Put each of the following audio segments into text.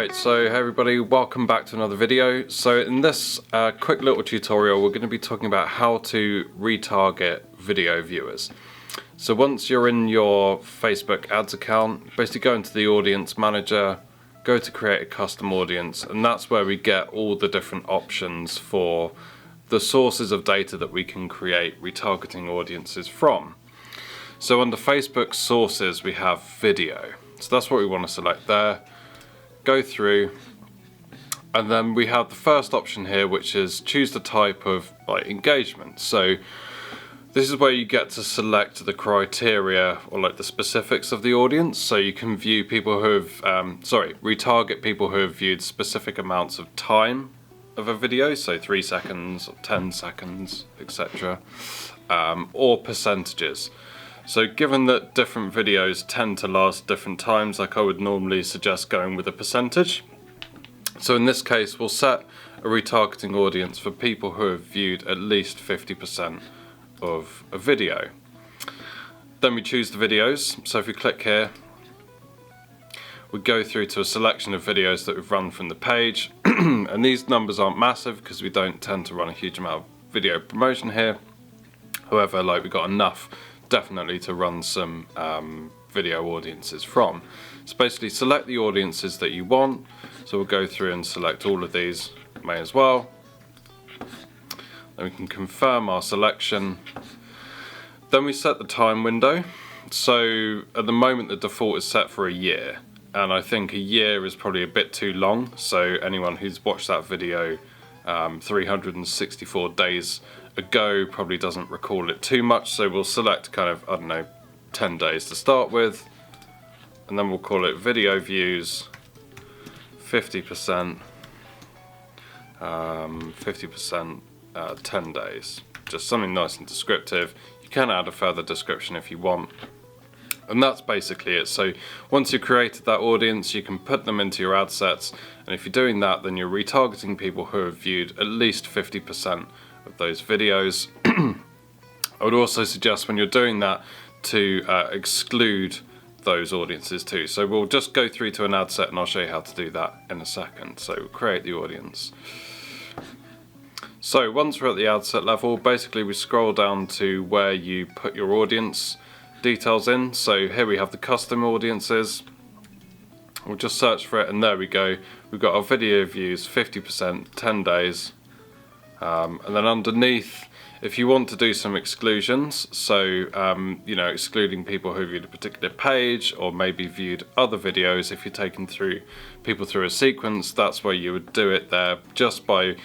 Alright, so hey everybody, welcome back to another video. So in this quick little tutorial we're going to be talking about how to retarget video viewers. So once you're in your Facebook ads account, basically go into the audience manager, go to create a custom audience, and that's where we get all the different options for the sources of data that we can create retargeting audiences from. So under Facebook sources we have video, so that's what we want to select there. Go through, and then we have the first option here, which is choose the type of engagement. So this is where you get to select the criteria or the specifics of the audience. So you can view people who have retarget people who have viewed specific amounts of time of a video, so 3 seconds or 10 seconds, etc., or percentages. So given that different videos tend to last different times, I would normally suggest going with a percentage. So in this case we'll set a retargeting audience for people who have viewed at least 50% of a video. Then we choose the videos. So if we click here, we go through to a selection of videos that we've run from the page. And these numbers aren't massive because we don't tend to run a huge amount of video promotion here. However, we've got enough definitely to run some video audiences from. So basically select the audiences that you want. So we'll go through and select all of these, may as well. Then we can confirm our selection. Then we set the time window. So at the moment the default is set for a year, and I think a year is probably a bit too long. So anyone who's watched that video 364 days ago probably doesn't recall it too much, so we'll select 10 days to start with, and then we'll call it video views 50%, 10 days, just something nice and descriptive. You can add a further description if you want, and that's basically it. So once you've created that audience, you can put them into your ad sets, and if you're doing that, then you're retargeting people who have viewed at least 50% of those videos. I would also suggest when you're doing that to exclude those audiences too. So we'll just go through to an ad set and I'll show you how to do that in a second. So we'll create the audience. So once we're at the ad set level, basically we scroll down to where you put your audience details in. So here we have the custom audiences. We'll just search for it, and there we go. We've got our video views 50%, 10 days. And then underneath, if you want to do some exclusions, so excluding people who viewed a particular page or maybe viewed other videos, if you're taking people through a sequence, that's where you would do it there, just by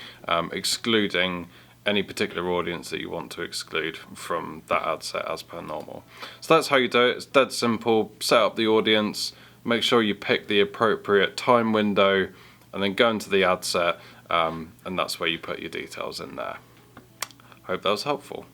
excluding any particular audience that you want to exclude from that ad set as per normal. So that's how you do it. It's dead simple. Set up the audience, make sure you pick the appropriate time window, and then go into the ad set, and that's where you put your details in there. Hope that was helpful.